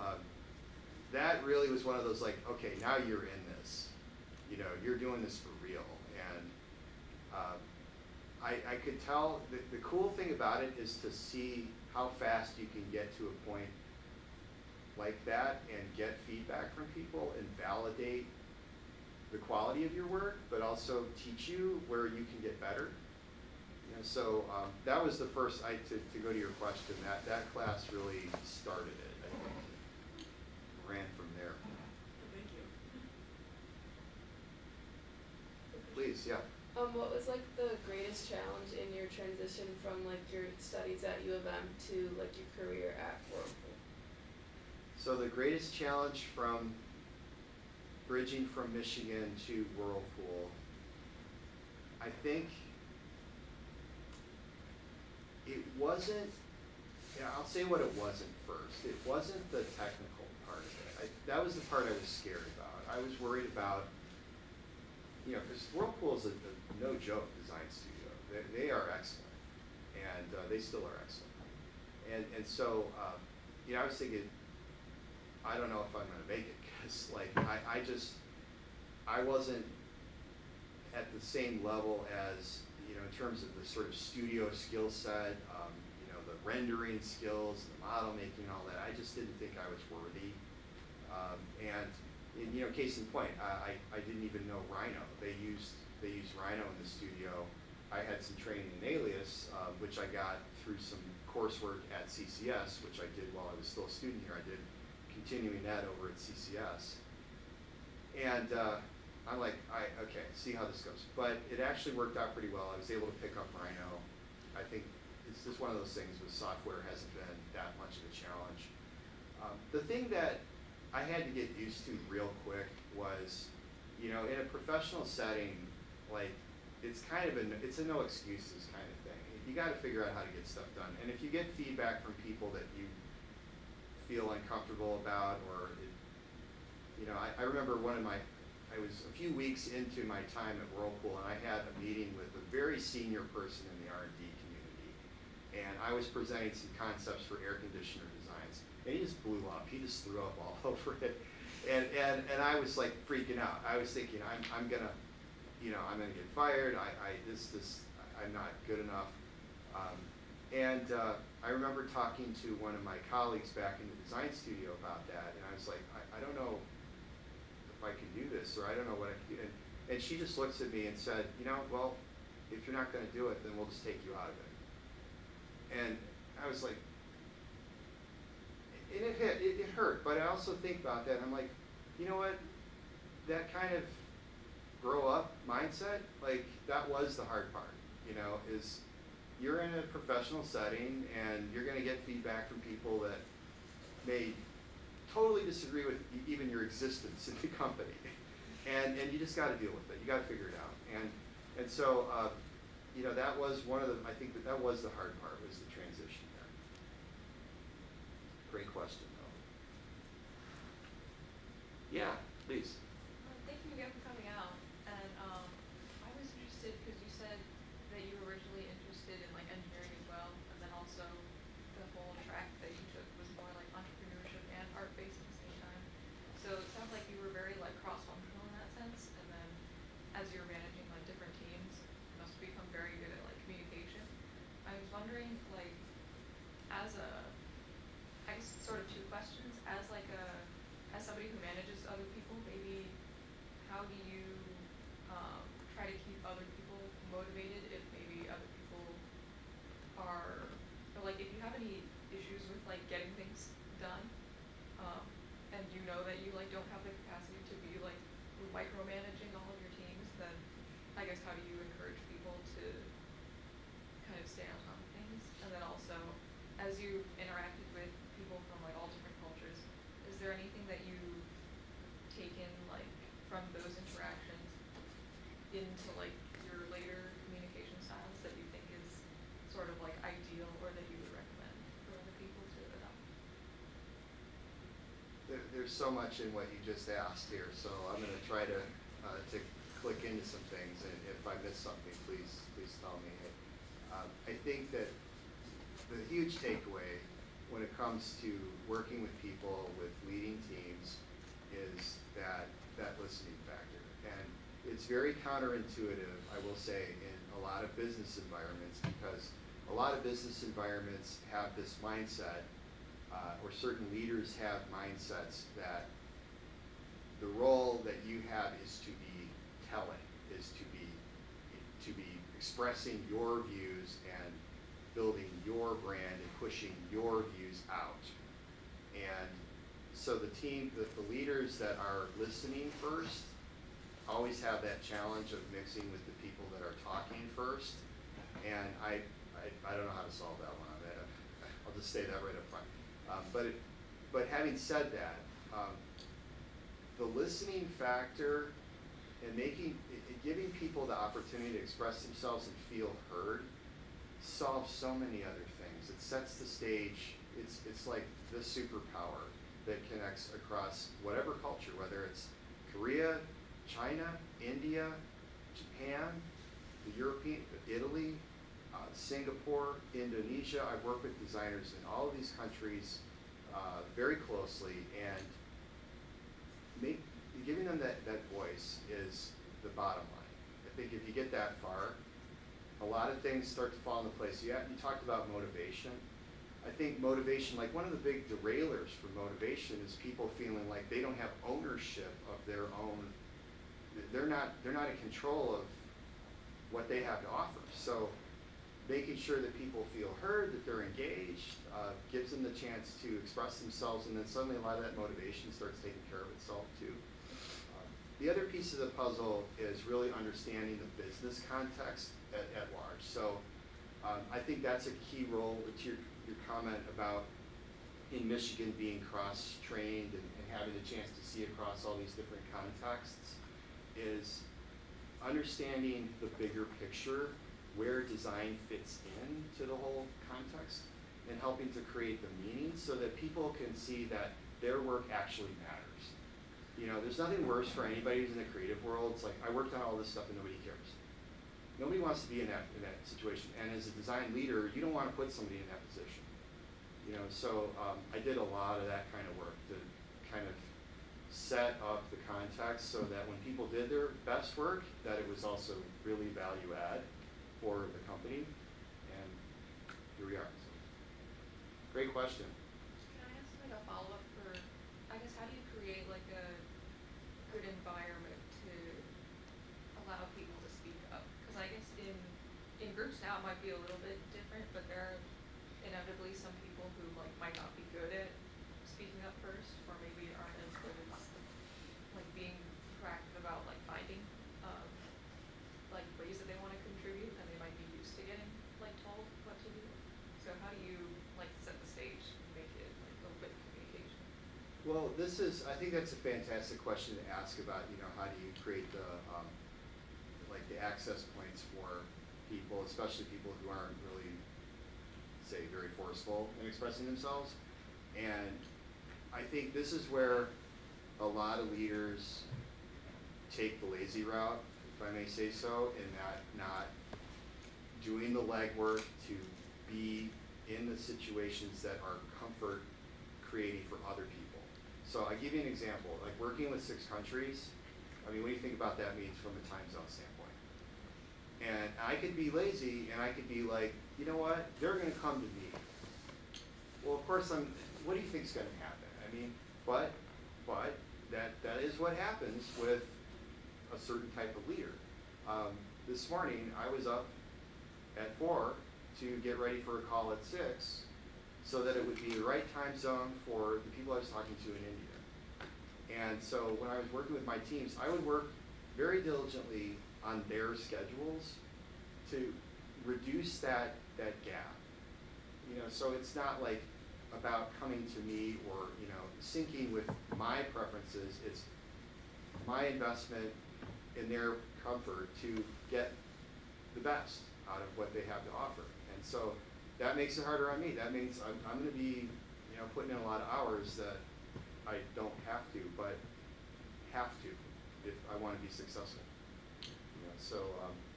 that really was one of those like, okay, now you're in this, you know, you're doing this for real. And I could tell the cool thing about it is to see how fast you can get to a point like that and get feedback from people and validate the quality of your work, but also teach you where you can get better. You know, so that was the first, to go to your question, that class really started it, I think. Ran from there. Thank you. Please, yeah. What was like the greatest challenge in your transition from like your studies at U of M to like your career at Whirlpool? So the greatest challenge from bridging from Michigan to Whirlpool, I think it wasn't, I'll say what it wasn't first. It wasn't the technical part of it. That was the part I was scared about. I was worried about, you know, because Whirlpool is a no joke design studio. They are excellent, and they still are excellent. And so, you know, I was thinking, I don't know if I'm going to make it, because like I wasn't at the same level as, you know, in terms of the sort of studio skill set, you know, the rendering skills, the model making, all that. I just didn't think I was worthy. And you know, case in point, I didn't even know Rhino. They used Rhino in the studio. I had some training in Alias, which I got through some coursework at CCS, which I did while I was still a student here. I did continuing that over at CCS. And I'm like, okay, see how this goes. But it actually worked out pretty well. I was able to pick up Rhino. I think it's just one of those things with software hasn't been that much of a challenge. The thing that I had to get used to real quick was, you know, in a professional setting, like it's kind of it's a no excuses kind of thing. You got to figure out how to get stuff done. And if you get feedback from people that you feel uncomfortable about, or you know, I remember I was a few weeks into my time at Whirlpool, and I had a meeting with a very senior person in the R&D community, and I was presenting some concepts for air conditioner designs, and he just blew up. He just threw up all over it, and I was like freaking out. I was thinking, I'm gonna get fired. I'm not good enough. I remember talking to one of my colleagues back in the design studio about that, and I was like, I don't know if I can do this, or I don't know what I can do. And she just looks at me and said, you know, well, if you're not going to do it, then we'll just take you out of it. And I was like, and it hurt, but I also think about that, and I'm like, you know what, that kind of grow up mindset, like that was the hard part, you know, is you're in a professional setting and you're going to get feedback from people that may totally disagree with even your existence in the company, and you just got to deal with it. You got to figure it out, and so you know, that was I think that was the hard part, was the transition there. Great question though. Yeah, please. Thank you again for coming out. And I was interested because you said that you were originally interested in like engineering as well, and then whole track that you took was more like entrepreneurship and art-based at the same time. So it sounds like you were very like cross-functional in that sense, and then as you're managing like different teams, you must become very good at like communication. I was wondering, like, as a, I guess sort of two questions, as somebody who manages other people, maybe how do you try to keep other people motivated if maybe other people are, or like if you have any issues with like getting things done, and you know that you like don't have the capacity to be like micromanaging all of your teams, then I guess how do you encourage people to kind of stay on top of things? And then also, as you interacted with people from like all different cultures, is there anything that you taken like from those interactions into like your later communication styles that you think is sort of like ideal or that you would recommend for other people to adopt? There's so much in what you just asked here, so I'm going to try to click into some things, and if I miss something, please tell me. I think that the huge takeaway when it comes to working with people, with leading teams, is that listening factor. And it's very counterintuitive, I will say, in a lot of business environments, because a lot of business environments have this mindset, or certain leaders have mindsets that the role that you have is to be telling, is to be expressing your views and building your brand and pushing your views out. And so the leaders that are listening first always have that challenge of mixing with the people that are talking first. And I don't know how to solve that one. I'll just say that right up front. But having said that, the listening factor and giving people the opportunity to express themselves and feel heard solves so many other things. It sets the stage. It's like the superpower that connects across whatever culture, whether it's Korea, China, India, Japan, the European, Italy, Singapore, Indonesia. I've worked with designers in all of these countries very closely, and giving them that voice is the bottom line. I think if you get that far, a lot of things start to fall into place. You talked about motivation. I think motivation, like one of the big derailers for motivation is people feeling like they don't have ownership of their own, they're not in control of what they have to offer. So making sure that people feel heard, that they're engaged, gives them the chance to express themselves, and then suddenly a lot of that motivation starts taking care of itself too. The other piece of the puzzle is really understanding the business context at large. So I think that's a key role to your comment about in Michigan being cross-trained and having a chance to see across all these different contexts, is understanding the bigger picture, where design fits into the whole context, and helping to create the meaning so that people can see that their work actually matters. You know, there's nothing worse for anybody who's in the creative world. It's like, I worked on all this stuff and nobody cares. Nobody wants to be in that situation. And as a design leader, you don't want to put somebody in that position. You know, so I did a lot of that kind of work to kind of set up the context so that when people did their best work, that it was also really value add for the company. And here we are. So, great question. Can I ask like a follow-up for, I guess, how do you create like a good environment to allow people to speak up? Because I guess in groups now it might be a little bit different, but there are inevitably some people who like might not be good at speaking up first, or maybe aren't as good as like being proactive about like finding like ways that they want to contribute, and they might be used to getting like told what to do. So how do you like set the stage and make it like open communication? Well, I think that's a fantastic question to ask about, you know, how do you create the access points for people, especially people who aren't really, say, very forceful in expressing themselves. And I think this is where a lot of leaders take the lazy route, if I may say so, in that not doing the legwork to be in the situations that are comfort creating for other people. So I give you an example, like working with 6 countries, I mean, what do you think about that means from a time zone standpoint? And I could be lazy and I could be like, you know what, they're gonna come to me. Well, of course, what do you think's gonna happen? I mean, but that is what happens with a certain type of leader. This morning, I was up at 4 to get ready for a call at 6 so that it would be the right time zone for the people I was talking to in India. And so when I was working with my teams, I would work very diligently on their schedules to reduce that gap. You know, so it's not like about coming to me or, you know, syncing with my preferences. It's my investment in their comfort to get the best out of what they have to offer. And so that makes it harder on me. That means I'm going to be, you know, putting in a lot of hours that I don't have to, but have to if I want to be successful. You know, so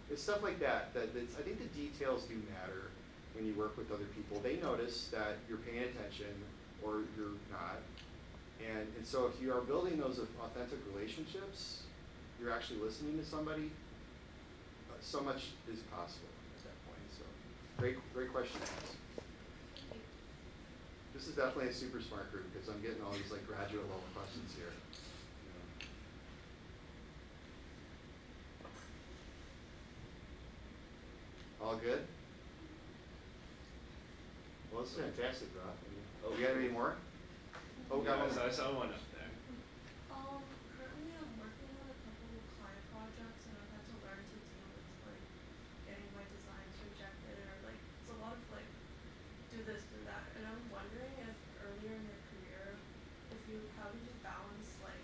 it's stuff like that. I think the details do matter when you work with other people. They notice that you're paying attention or you're not. And so if you are building those authentic relationships, you're actually listening to somebody, so much is possible at that point. So great question to ask. This is definitely a super smart group because I'm getting all these like graduate level questions here. You know. All good? Well, this is fantastic, Rob. Oh, we got any more? Oh, we got one. I saw one up there. Currently I'm working on a couple of client projects and I've had to learn to deal with like getting my designs rejected or like it's a lot of like do this, do that. And I'm wondering if earlier in your career, how did you balance like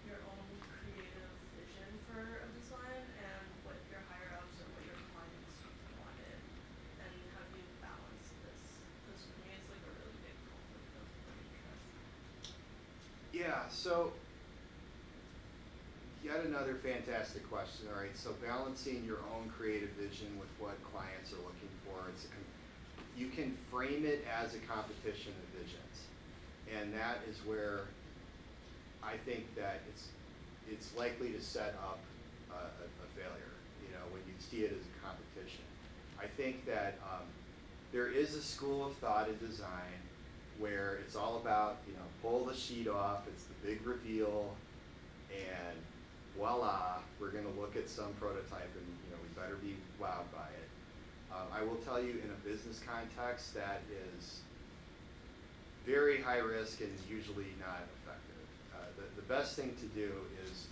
your own creative vision for a design and what your higher ups or what your clients wanted, and how do you balance this? Because for me it's like a really big conflict of interest. Yeah, so yet another fantastic question. All right, so balancing your own creative vision with what clients are looking for. You can frame it as a competition of visions, and that is where I think that it's likely to set up a failure. You know, when you see it as a competition. I think that there is a school of thought in design where it's all about, you know, pull the sheet off, it's the big reveal, and voila, we're going to look at some prototype and, you know, we better be wowed by it. I will tell you in a business context that is very high risk and usually not effective. The best thing to do is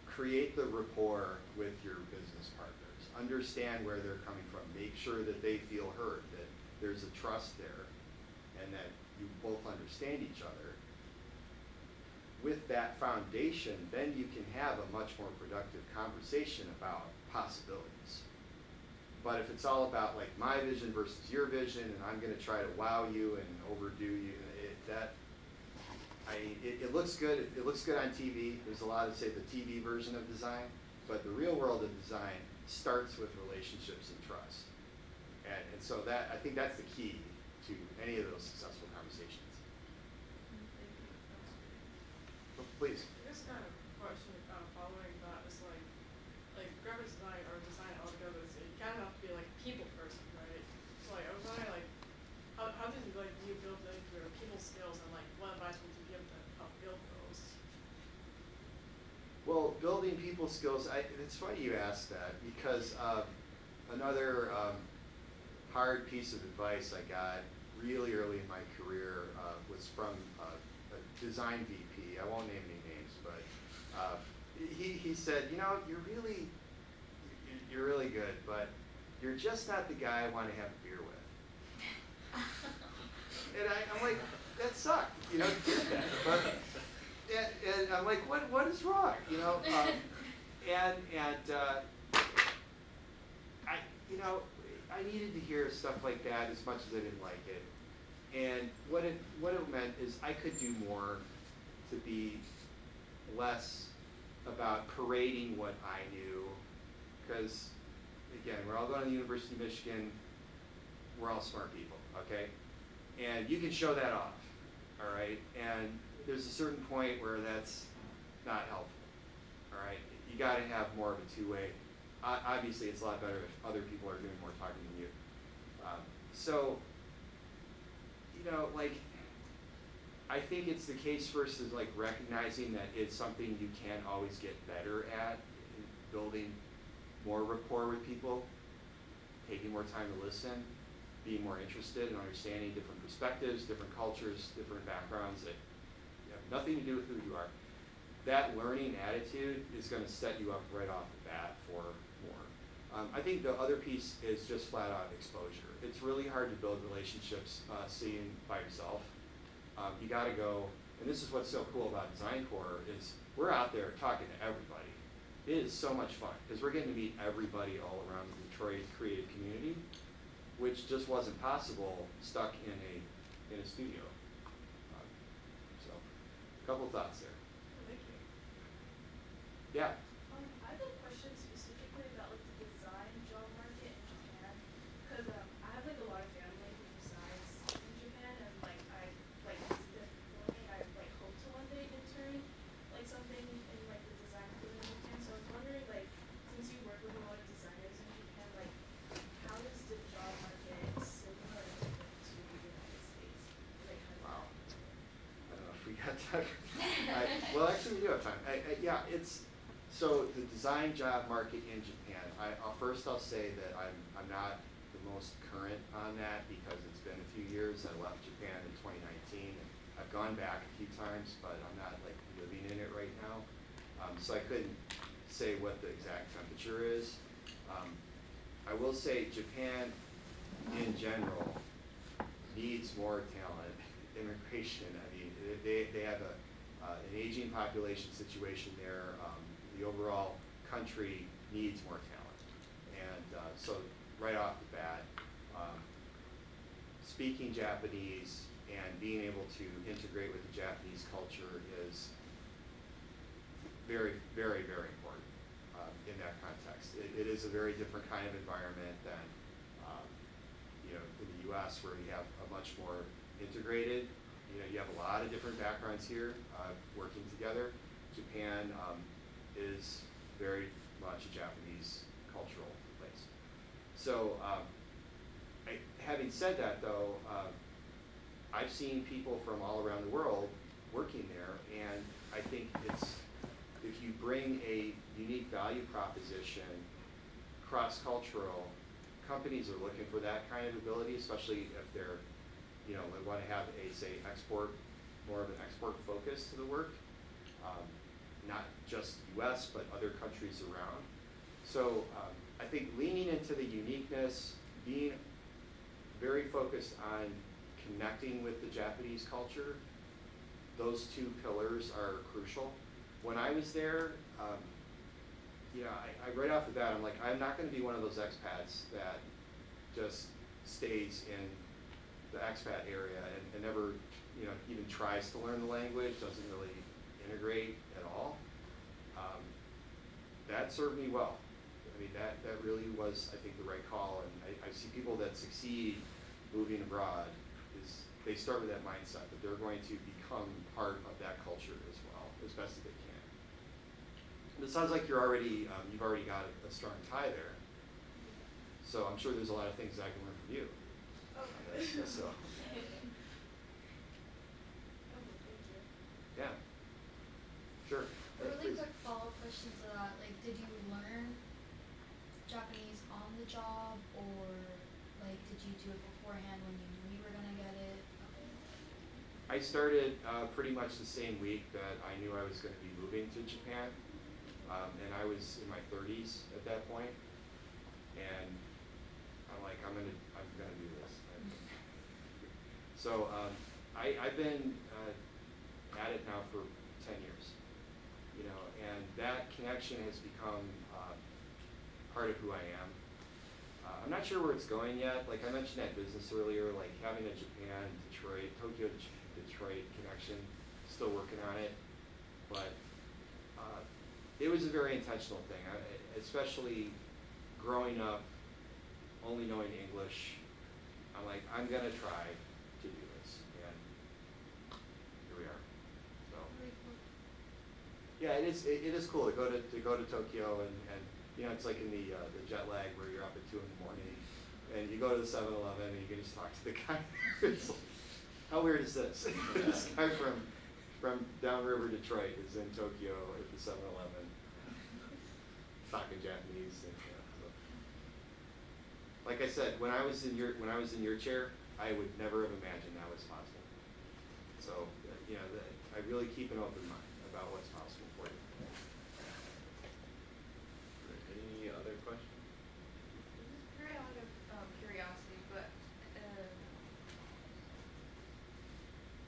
create the rapport with your business partners. Understand where they're coming from. Make sure that they feel heard, that there's a trust there, and that you both understand each other. With that foundation, then you can have a much more productive conversation about possibilities. But if it's all about like my vision versus your vision, and I'm going to try to wow you and overdo you, it looks good. It looks good on TV. There's a lot of, say, the TV version of design, but the real world of design starts with relationships and trust. And so that, I think that's the key to any of those successful conversations. Oh, please. I guess kind of question following that is like graphic design or design altogether, so you kind of have to be like a people person, right? So like I was wondering like how did you like you build like your people skills and like what advice would you give to help build those? Well, building people skills, it's funny you ask that because another hard piece of advice I got really early in my career was from a design VP. I won't name any names, but he said, you know, you're really good, but you're just not the guy I want to have a beer with. And I'm like, that sucked, you know, to hear that. But, and I'm like, what is wrong, you know? I needed to hear stuff like that as much as I didn't like it. And what it meant is I could do more to be less about parading what I knew. Because, again, we're all going to the University of Michigan. we're all smart people, okay? And you can show that off, all right? And there's a certain point where that's not helpful, all right? You got to have more of a two-way. Obviously, it's a lot better if other people are doing more talking than you. So, you know, like, I think it's the case first is like recognizing that it's something you can always get better at, building more rapport with people, taking more time to listen, being more interested in understanding different perspectives, different cultures, different backgrounds that have nothing to do with who you are. That learning attitude is going to set you up right off the bat for more. I think the other piece is just flat out exposure. It's really hard to build relationships sitting by yourself. You got to go, and this is what's so cool about Design Core is we're out there talking to everybody. It is so much fun because we're getting to meet everybody all around the Detroit creative community, which just wasn't possible stuck in a studio. So, a couple thoughts there. Thank you. Yeah. I have a question specifically about like the design job market in Japan, because I have like a lot of family who resides in Japan, and like I like visited before, and I like hope to one day intern like something in like the design field in Japan. So I was wondering, like, since you work with a lot of designers in Japan, like how is the job market similar or different to the United States? Like how Wow. I don't know if we got time. Well, actually, we do have time. Yeah, it's so the design job market in Japan. I'll say that I'm not the most current on that because it's been a few years. I left Japan in 2019, and I've gone back a few times, but I'm not like living in it right now. So I couldn't say what the exact temperature is. I will say Japan, in general, needs more talent. Immigration. I mean, they have an aging population situation there. The overall country needs more talent, and so right off the bat, speaking Japanese and being able to integrate with the Japanese culture is very, very, very important in that context. It is a very different kind of environment than in the U.S. where you have a much more integrated. You have a lot of different backgrounds here working together. Japan is very much a Japanese cultural place. So having said that, though, I've seen people from all around the world working there, and I think if you bring a unique value proposition, cross-cultural, companies are looking for that kind of ability, especially if they're, they want to have more of an export focus to the work, not just U.S., but other countries around. So I think leaning into the uniqueness, being very focused on connecting with the Japanese culture, those two pillars are crucial. When I was there, I right off the bat, I'm like, I'm not going to be one of those expats that just stays in the expat area and never, even tries to learn the language, doesn't really integrate at all. That served me well. I mean, that really was, I think, the right call. And I see people that succeed moving abroad is they start with that mindset that they're going to become part of that culture as well, as best as they can. And it sounds like you've already got a strong tie there. So I'm sure there's a lot of things that I can learn from you. Okay. So. Yeah. Sure. A really Please. quick follow-up question to that, like, did you learn Japanese on the job, or like, did you do it beforehand when you knew you were gonna get it? I started pretty much the same week that I knew I was going to be moving to Japan, and I was in my 30s at that point, and I'm like, I'm gonna do this. So I've been at it now for 10 years, and that connection has become part of who I am. I'm not sure where it's going yet. Like I mentioned that business earlier, like having a Japan, Detroit, Tokyo, Detroit connection, still working on it. But it was a very intentional thing, especially growing up only knowing English. I'm like, I'm gonna try to do this, and here we are. So yeah, it is cool to go to Tokyo, and you know, it's like in the jet lag where you're up at 2 in the morning, and you go to the 7-Eleven and you can just talk to the guy. It's like, how weird is this? This guy from downriver Detroit is in Tokyo at the 7-Eleven talking Japanese. And, so. Like I said, when I was in your chair, I would never have imagined that was possible. So you know, I really keep an open mind about what's possible for you. Any other questions? Very out of curiosity, but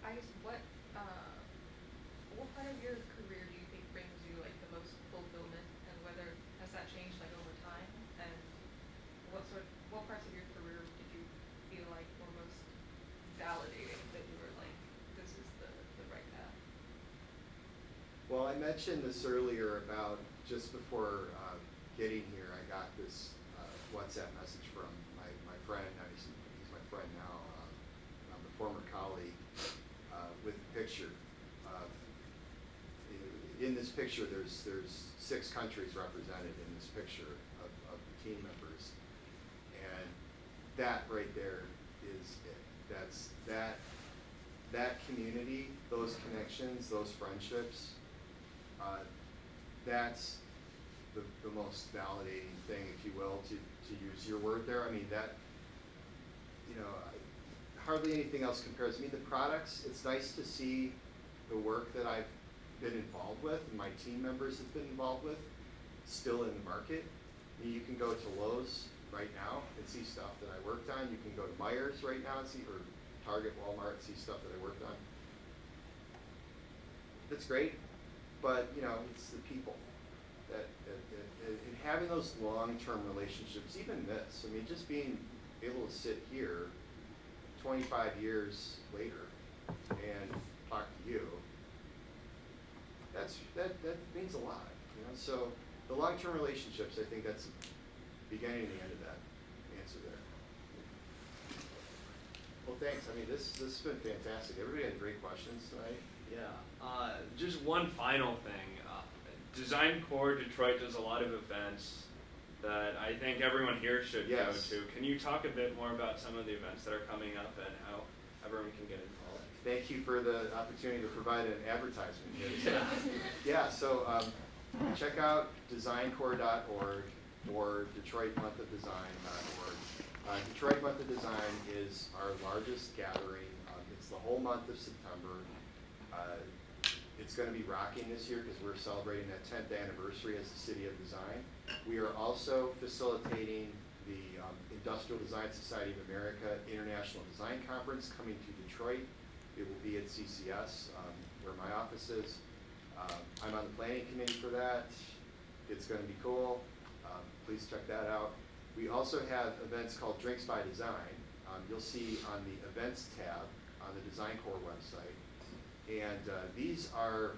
I guess what part of your career do you think brings you like the most fulfillment, and whether has that changed like over time? And what parts of your career did you feel like were most validating, that you were like, this is the right path? Well, I mentioned this earlier about just before getting here, I got this WhatsApp message from my friend. He's my friend now, a former colleague, with a picture. In this picture, there's 6 countries represented in this picture of the team members, and that right there is it. That's that community, those connections, those friendships. That's the most validating thing, if you will, to use your word there. I mean, that, you know, hardly anything else compares. I mean, the products, it's nice to see the work that I've been involved with and my team members have been involved with still in the market. I mean, you can go to Lowe's right now and see stuff that I worked on. You can go to Meijer's right now and see, or Target, Walmart, and see stuff that I worked on. That's great, but you know, it's the people that and having those long-term relationships. Even this, I mean, just being able to sit here 25 years later and talk to you, that means a lot, you know. So the long-term relationships, I think that's the beginning and the end of that answer there. Well, thanks. I mean, this has been fantastic. Everybody had great questions tonight. Yeah. Just one final thing. Design Core Detroit does a lot of events that I think everyone here should Yes. go to. Can you talk a bit more about some of the events that are coming up and how everyone can get involved? Thank you for the opportunity to provide an advertisement here. Yeah, so check out designcore.org or DetroitMonthOfDesign.org. Detroit Month of Design is our largest gathering. It's the whole month of September. It's going to be rocking this year because we're celebrating that 10th anniversary as the City of Design. We are also facilitating the Industrial Design Society of America International Design Conference coming to Detroit. It will be at CCS, where my office is. I'm on the planning committee for that. It's going to be cool. Please check that out. We also have events called Drinks by Design. You'll see on the events tab on the Design Core website. And these are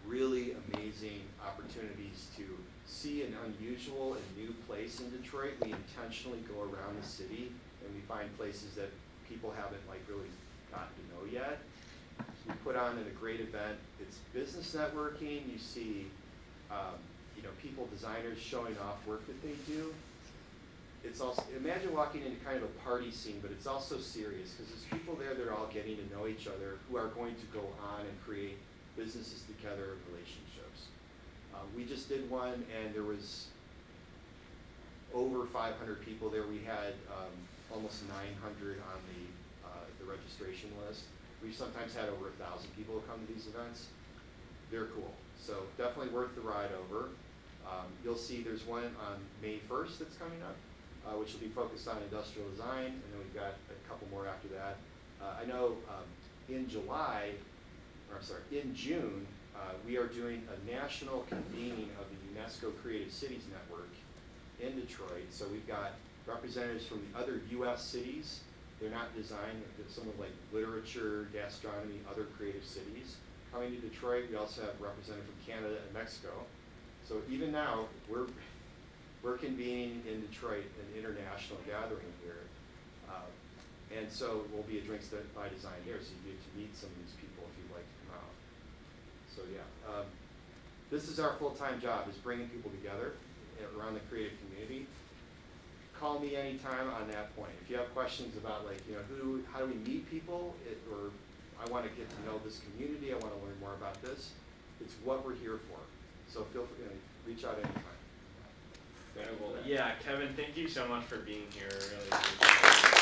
really amazing opportunities to see an unusual and new place in Detroit. We intentionally go around the city and we find places that people haven't like really gotten to know yet. We put on a great event. It's business networking. You see, you know, people, designers showing off work that they do. It's also, imagine walking into kind of a party scene, but it's also serious because there's people there that are all getting to know each other who are going to go on and create businesses together and relationships. We just did one and there was over 500 people there. We had almost 900 on the registration list. We've sometimes had over 1,000 people come to these events. They're cool. So definitely worth the ride over. You'll see there's one on May 1st that's coming up, which will be focused on industrial design, and then we've got a couple more after that. I know in June, we are doing a national convening of the UNESCO Creative Cities Network in Detroit. So we've got representatives from the other U.S. cities. They're not design, they're some of like literature, gastronomy, other creative cities coming to Detroit. We also have representatives from Canada and Mexico. So even now, we're convening in Detroit an international gathering here. And so it will be a Drinks by Design there, so you get to meet some of these people if you'd like to come out. So yeah, this is our full-time job, is bringing people together around the creative community. Call me anytime on that point. If you have questions about like, you know, how do we meet people, or I want to get to know this community, I want to learn more about this, it's what we're here for. So feel free to reach out anytime. Incredible. Yeah, Kevin, thank you so much for being here. Really appreciate it.